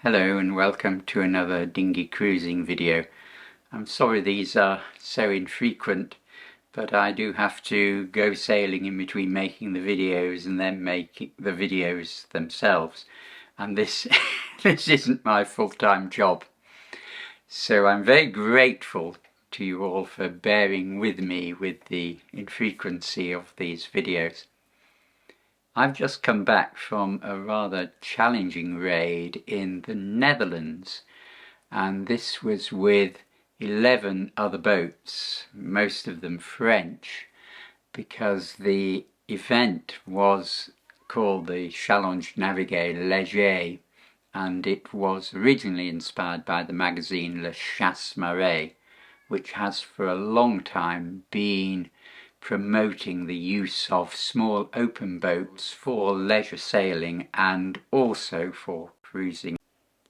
Hello and welcome to another dinghy cruising video. I'm sorry these are so infrequent, but I do have to go sailing in between making the videos and then making the videos themselves, and this this isn't my full-time job. So I'm very grateful to you all for bearing with me with the infrequency of these videos. I've just come back from a rather challenging raid in the Netherlands, and this was with 11 other boats, most of them French, because the event was called the Challenge Naviguer Léger, and it was originally inspired by the magazine Le Chasse-Marée, which has for a long time been promoting the use of small open boats for leisure sailing and also for cruising.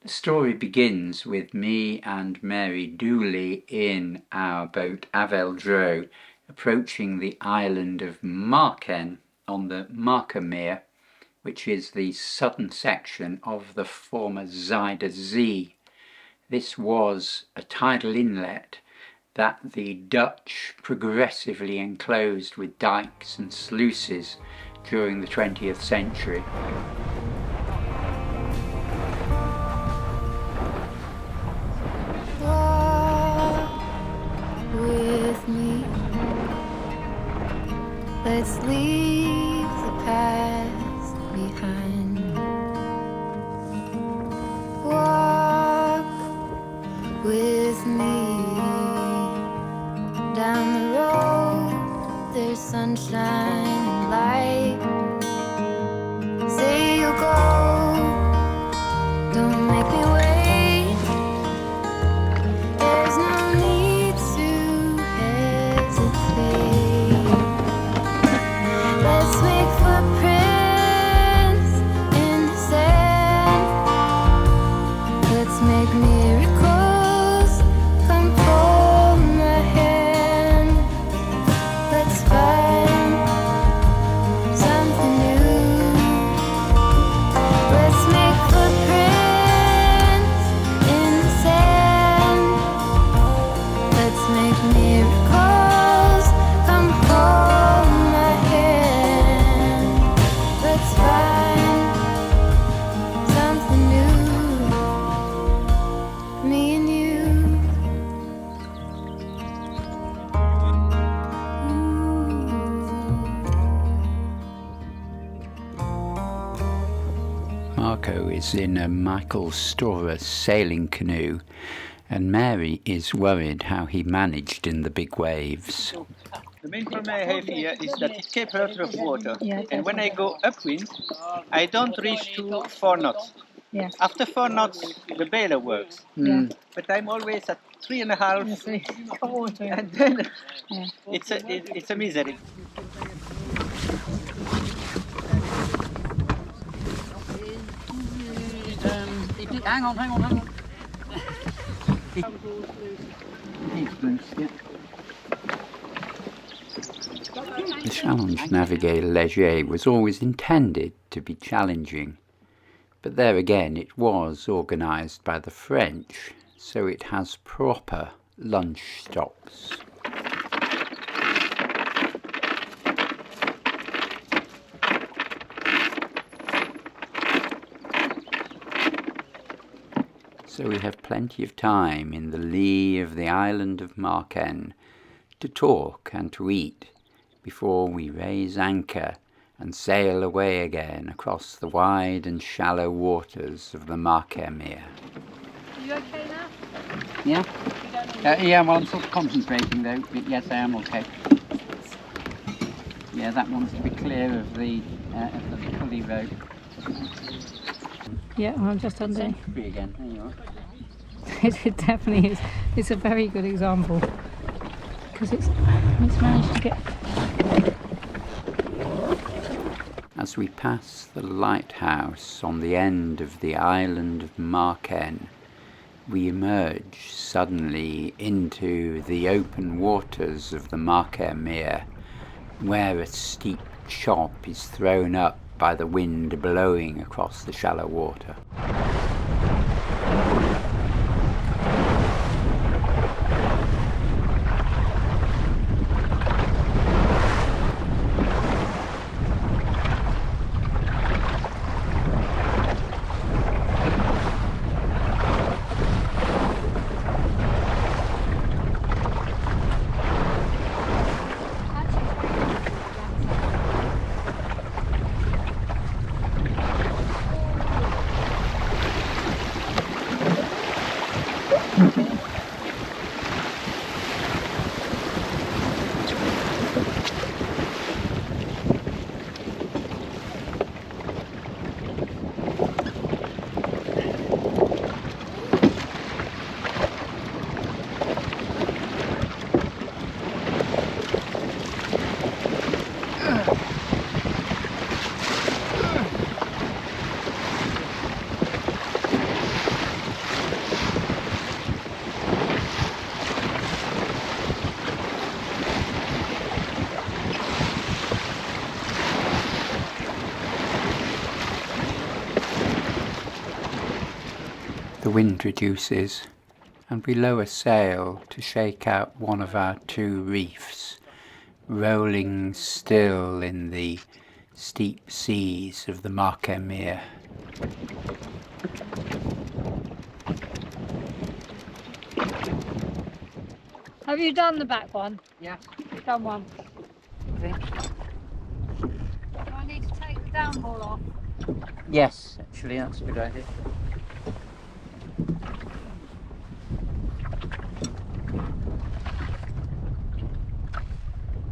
The story begins with me and Mary Dooley in our boat Avel Dro approaching the island of Marken on the Markermeer, which is the southern section of the former Zuiderzee. This was a tidal inlet that the Dutch progressively enclosed with dykes and sluices during the 20th century. Walk with me. Let's leave the past behind. Walk with me. Down the road, there's sunshine and light. Say you'll go, don't make me wait. There's no need to hesitate. Let's make footprints in the sand. Let's make miracles come hold my hand. Let's find something new. Let's make footprints in the sand. Let's make miracles come hold my hand. Let's find something new. Me and you. Marco is in a Michael Storer sailing canoe, and Mary is worried how he managed in the big waves. The main problem I have here is that it keeps a lot of water, and when I go upwind, I don't reach to 4 knots. Yes. After 4 knots, the bailer works, but I'm always at 3.5, Yes, we got water. and then Yeah. it's a misery. Hang on. The Challenge Naviguer Léger was always intended to be challenging, but there again it was organised by the French, so it has proper lunch stops. So we have plenty of time in the lee of the island of Marken to talk and to eat before we raise anchor and sail away again across the wide and shallow waters of the Markermeer. Are you okay now? Yeah? Yeah, well, I'm sort of concentrating though, but yes, I am okay. Yeah, that wants to be clear of the pulley rope. Yeah, well, I'm just under. Free again, there you are. It definitely is. It's a very good example because it's managed to get. As we pass the lighthouse on the end of the island of Marken, we emerge suddenly into the open waters of the Markermeer, where a steep chop is thrown up by the wind blowing across the shallow water. The wind reduces and we lower sail to shake out one of our two reefs, rolling still in the steep seas of the Markermeer. Have you done the back one? Yeah. Done one. Do I need to take the downhaul off? Yes, actually that's a good idea.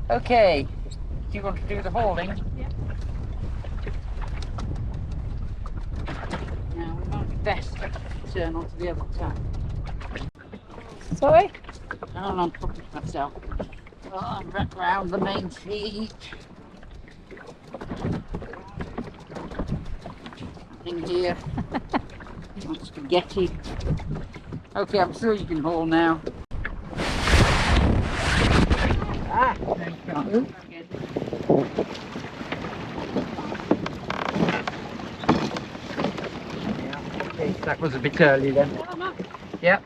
Okay, do you want to do the hauling? Yeah. Now we might be best to turn onto the other side. Sorry? Hold on, talking to myself. Well, I'm wrapped round the main sheet. Nothing here. Not spaghetti. Okay, I'm sure you can haul now. Ah, there you go. Yeah, okay, that was a bit early then. Yep.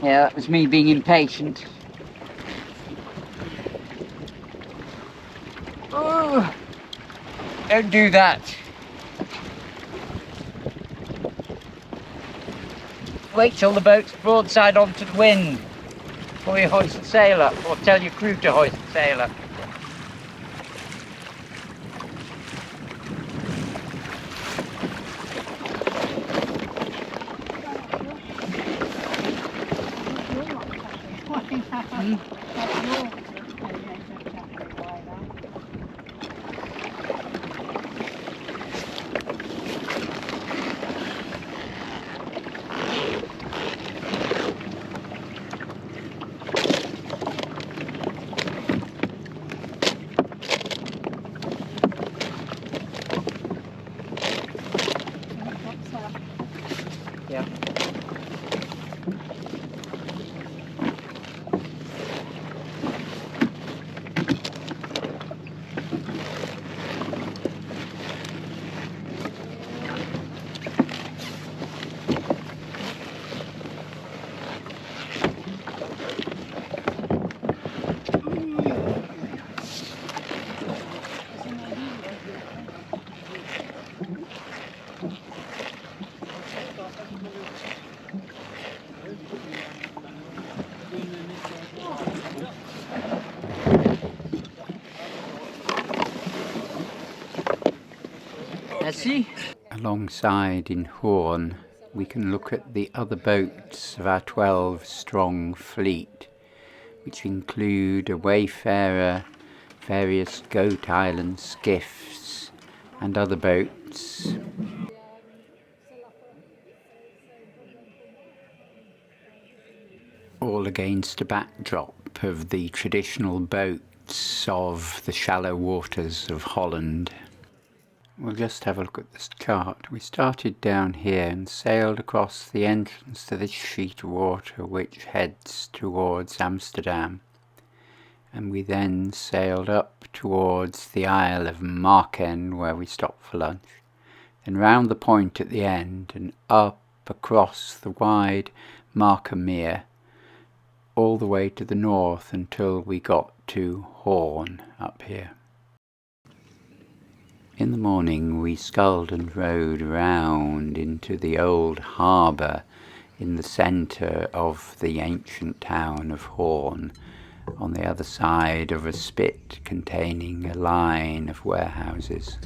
Yeah, that was me being impatient. Oh, don't do that. Wait till the boat's broadside onto the wind before you hoist the sail up, or tell your crew to hoist the sail up. Yeah. Merci. Alongside in Hoorn, we can look at the other boats of our 12-strong fleet, which include a wayfarer, various Goat Island skiffs, and other boats. All against a backdrop of the traditional boats of the shallow waters of Holland. We'll just have a look at this chart. We started down here and sailed across the entrance to this sheet of water which heads towards Amsterdam. And we then sailed up towards the Isle of Marken where we stopped for lunch. Then round the point at the end and up across the wide Markermeer all the way to the north until we got to Hoorn up here. In the morning we sculled and rowed round into the old harbour in the centre of the ancient town of Hoorn, on the other side of a spit containing a line of warehouses.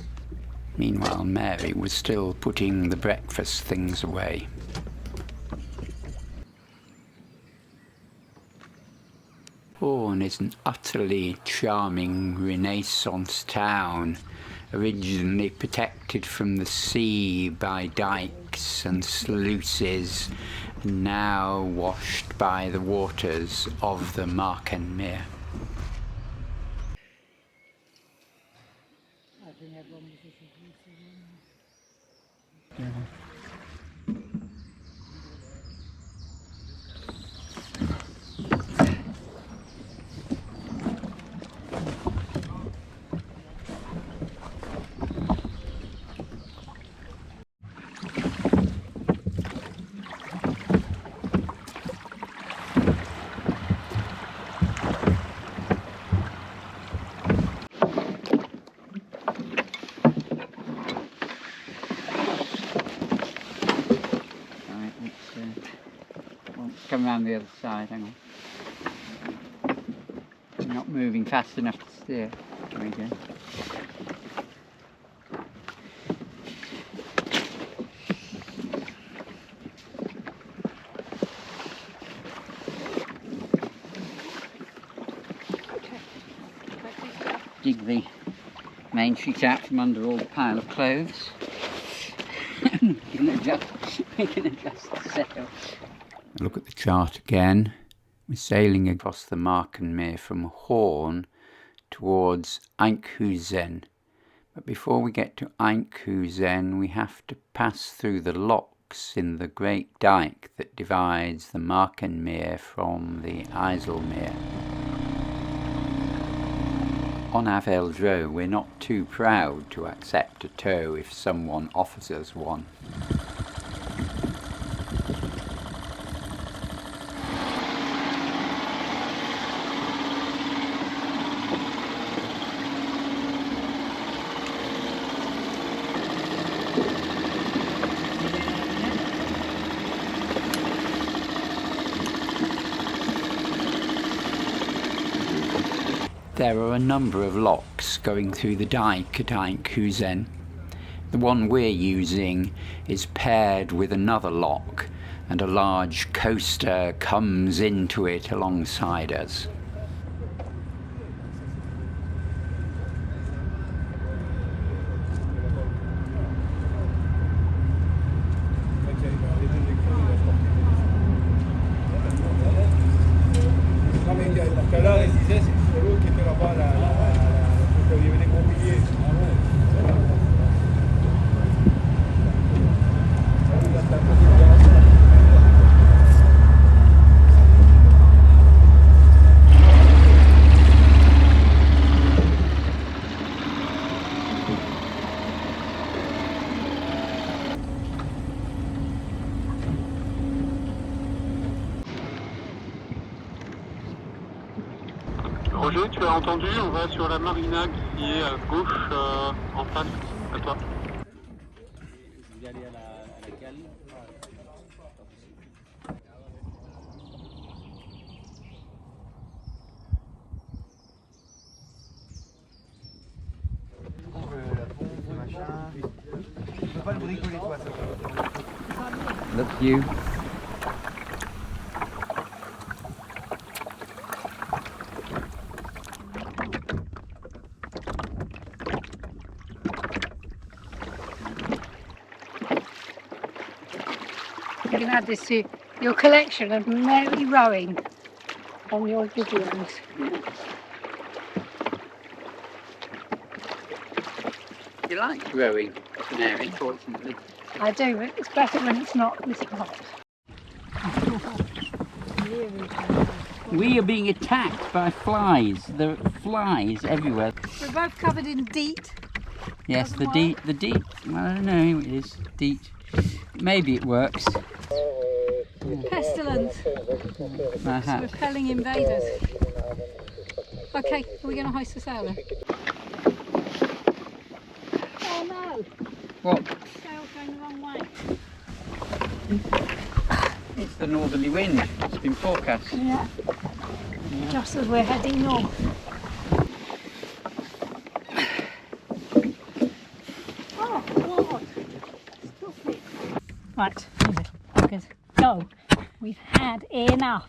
Meanwhile Mary was still putting the breakfast things away. Hoorn is an utterly charming Renaissance town, originally protected from the sea by dykes and sluices, and now washed by the waters of the Markermeer. come around the other side, hang on. You're not moving fast enough to steer. There we go. Dig the main sheet out from under all the pile of clothes. we can adjust the sail. Look at the chart again. We're sailing across the Markermeer from Hoorn towards Enkhuizen. But before we get to Enkhuizen, we have to pass through the locks in the great dyke that divides the Markenmeer from the IJsselmeer. On Avel Dro, we're not too proud to accept a tow if someone offers us one. There are a number of locks going through the dyke at Enkhuizen. The one we're using is paired with another lock, and a large coaster comes into it alongside us. Roger, tu as entendu, on va sur la marina qui est à gauche, en face, à toi. Vous allez à la cale. Look you. You can add this to your collection of merry rowing on your videos. You like rowing, Mary, fortunately. I do, but it's better when it's not this hot. We are being attacked by flies. There are flies everywhere. We're both covered in DEET. Yes, the DEET, well, I don't know, it is DEET. Maybe it works. Pestilence. Repelling invaders. Okay, are we going to hoist the sail then? Oh no! What? Sail's going the wrong way. It's the northerly wind. It's been forecast. Yeah. Just as we're heading north. Oh, God! Stop it. Right, okay. Go. We've had enough.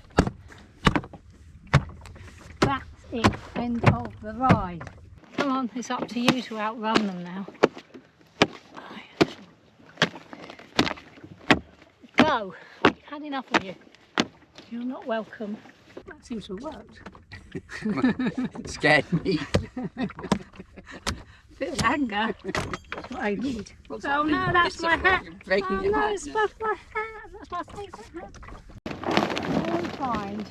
That's it. End of the ride. Come on, it's up to you to outrun them now. Go. We've had enough of you. You're not welcome. That seems to have worked. It scared me. Bit of anger. That's what I need. What's Oh happening? no, that's It's my hat. breaking Oh your no, hat it's now. both my hat. That's my favourite hat. We'll find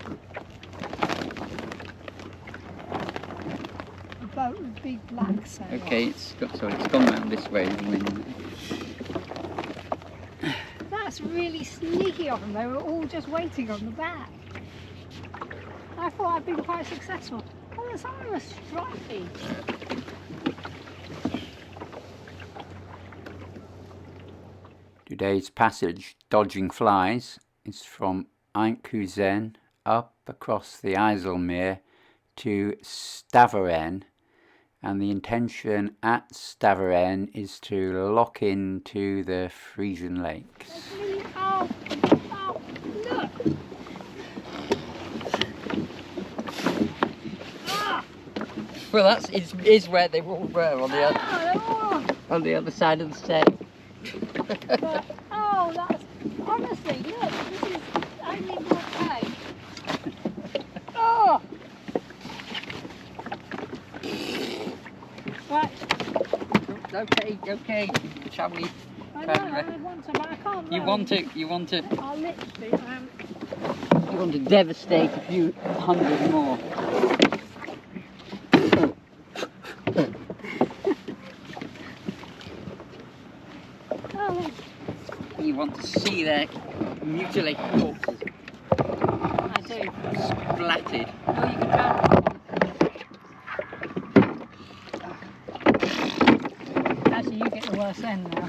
a boat with big black sail. Okay, it's gone round this way. The wind. That's really sneaky of them. They were all just waiting on the back. I thought I'd been quite successful. Oh, there's something with stripey. Today's passage, Dodging Flies, is from Enkhuizen up across the IJsselmeer to Staveren, and the intention at Staveren is to lock into the Friesland Lakes. Oh, look! Ah, Well, that is where they all were on the other side of the state. but, oh, that's honestly, look, this is only more pay. Oh! Right, Okay. Shall we? I know, I want to, but I can't. You row. want to I'll literally, you want to devastate a few hundred more. oh, You want to see their mutilated corpses I do. splattered. Oh, you can drown them. Actually, you get the worst end now.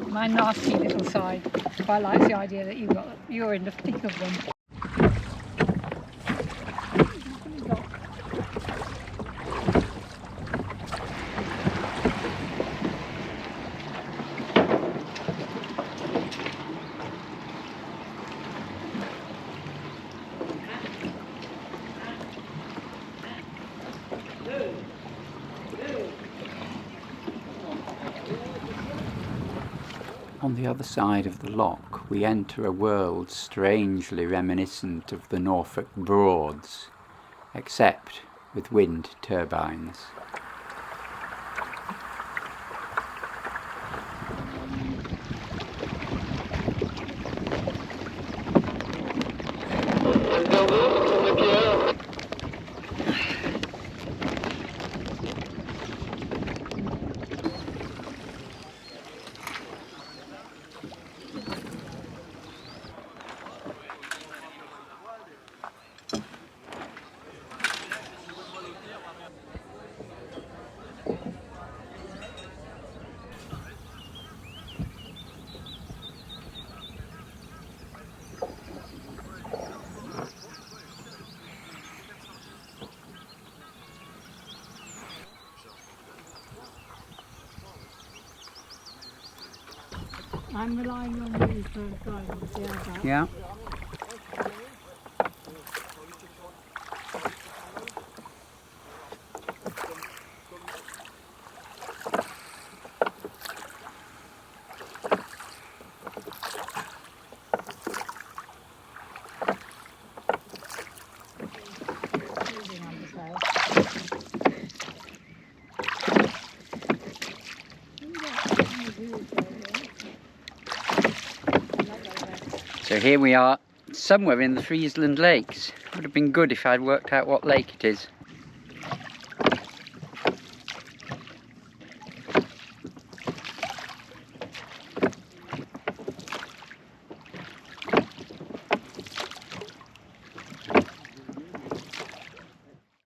My nasty little side quite likes the idea that you're in the thick of them. On the other side of the loch, we enter a world strangely reminiscent of the Norfolk Broads, except with wind turbines. I'm relying on you for guidance, yeah. Yeah. So here we are, somewhere in the Friesland Lakes. Would have been good if I'd worked out what lake it is.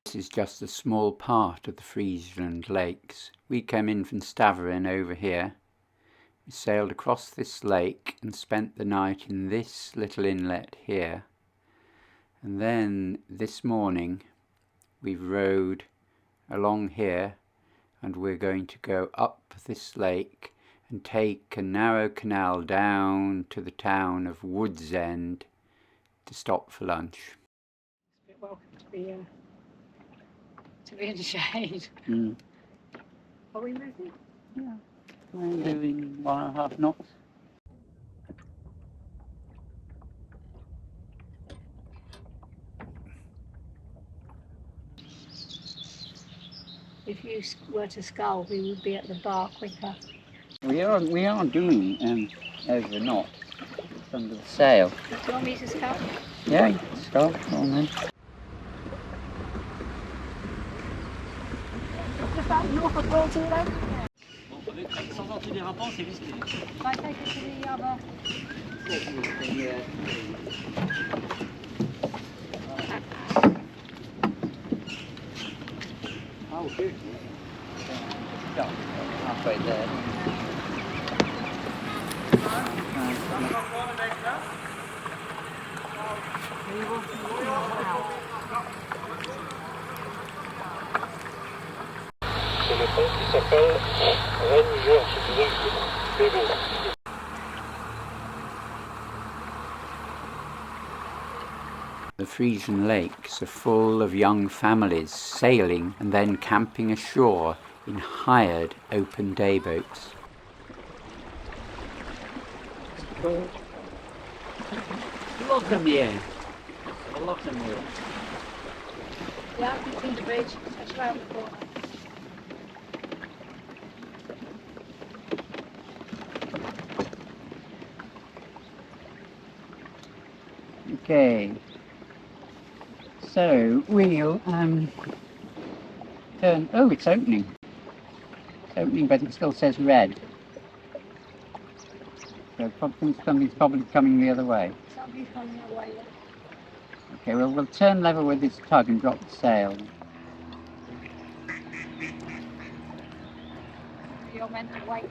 This is just a small part of the Friesland Lakes. We came in from Staveren over here. We sailed across this lake and spent the night in this little inlet here. And then this morning we've rowed along here and we're going to go up this lake and take a narrow canal down to the town of Woodsend to stop for lunch. It's a bit welcome to be in the shade. Mm. Are we moving? Yeah. We're doing 1.5 knots. If you were to scull, we would be at the bar quicker. We are doing over the knot. It's under the sail. Do you want me to scull? Yeah, you can scull. Go on then. Just out north of Brittany then? Sans antidérapant, c'est risqué. If I take it to the other... Oh, good. Halfway there. C'est le pont qui s'appelle Reunis. The Friesland Lakes are full of young families sailing and then camping ashore in hired open day boats. Markermeer. Markermeer. Yeah, between the bridge, that's around the corner. Okay. So we'll turn. Oh, it's opening. It's opening, but it still says red. So something's probably coming the other way. Somebody's coming that way. Okay, well we'll turn level with this tug and drop the sail. You're meant to wait.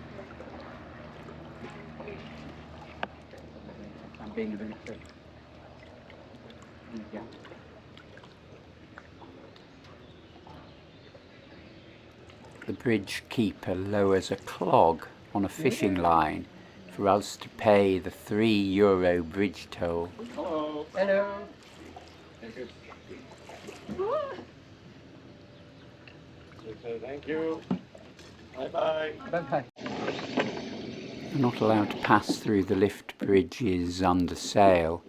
I'm being a bit sick. There you go. The bridge keeper lowers a clog on a fishing line for us to pay the €3 bridge toll. Hello. Hello. Okay, thank you. Bye-bye. Bye-bye. We're not allowed to pass through the lift bridges under sail,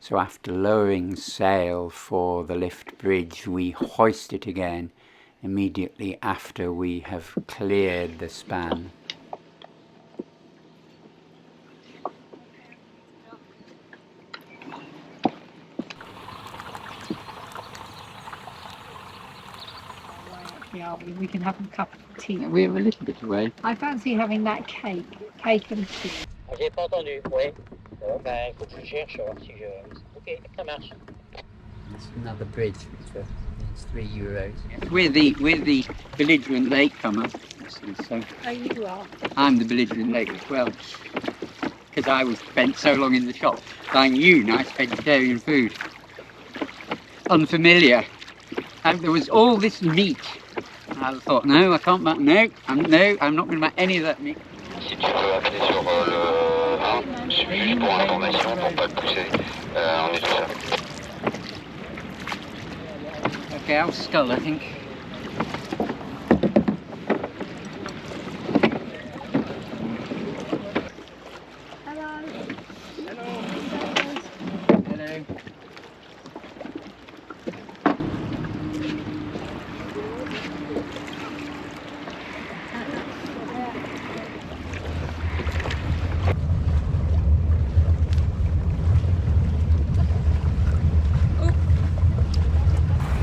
so after lowering sail for the lift bridge we hoist it again immediately after we have cleared the span. Yeah, we can have a cup of tea. We're a little bit away. I fancy having that cake and tea. J'ai pas entendu, oui. Bon, ben, faut que je cherche, voir si je... Ok, ça marche. It's another bridge. It's €3. We're the belligerent latecomer. So Oh, you are. I'm the belligerent late as well, because I was spent so long in the shop buying nice vegetarian food. Unfamiliar. And there was all this meat. I thought, no, I can't buy. No, I'm not going to buy any of that meat. Si tu peux appeler sur le 1, juste pour information, pour pas te pousser, on est tout seul. Okay, I'll scull, I think. Hello. Hello.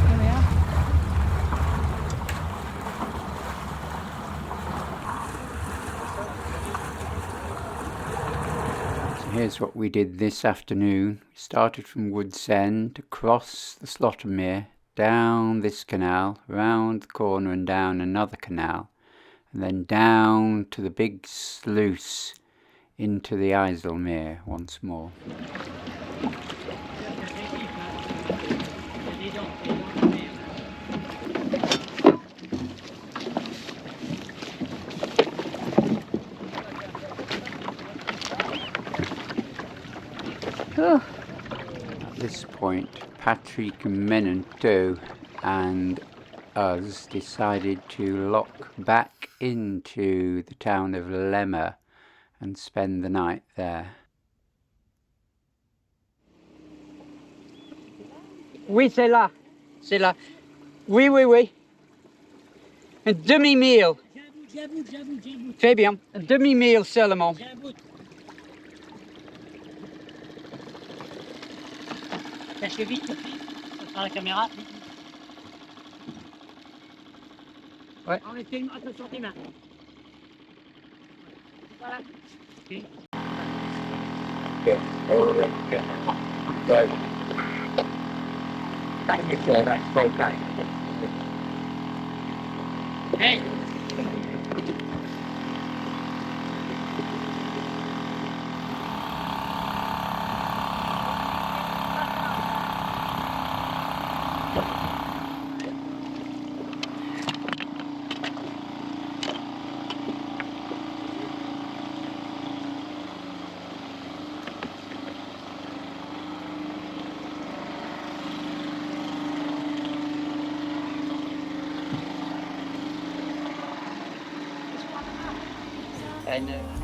Here we are. So here's what we did this afternoon. We started from Wood's End across the Slottermere, down this canal, round the corner and down another canal, and then down to the big sluice into the IJsselmeer once more. At this point, Patrick Menanteau and us decided to lock back into the town of Lemmer and spend the night there. Oui, c'est là. C'est là. Oui, oui, oui. Un demi-mille. Très bien. Un demi-mille seulement. Attachez vite, sur la caméra. Ouais. On les filme, attention tes mains. Voilà. Ok. Hey! Eine.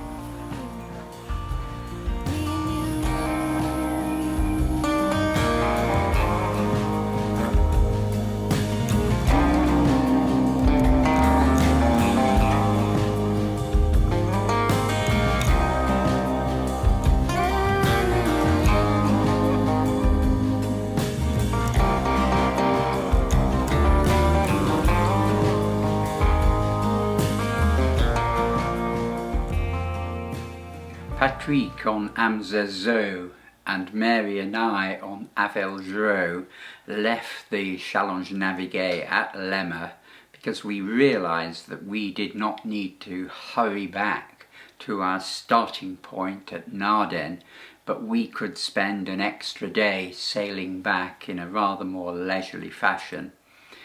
Patrick on Amza Zo and Mary and I on Avel Dro left the Challenge Navigate at Lemmer because we realised that we did not need to hurry back to our starting point at Naarden, but we could spend an extra day sailing back in a rather more leisurely fashion.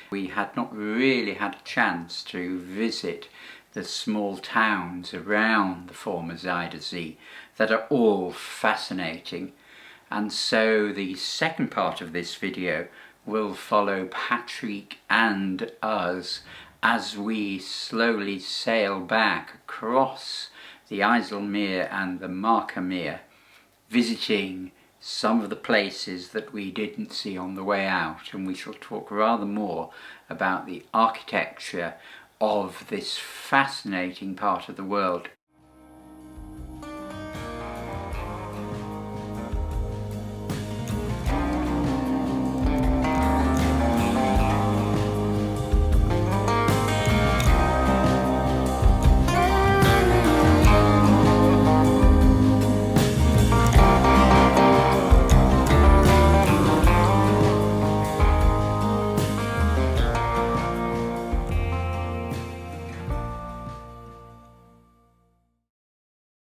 We had not really had a chance to visit the small towns around the former Zuiderzee that are all fascinating, and so the second part of this video will follow Patrick and us as we slowly sail back across the IJsselmeer and the Markermeer, visiting some of the places that we didn't see on the way out, and we shall talk rather more about the architecture of this fascinating part of the world.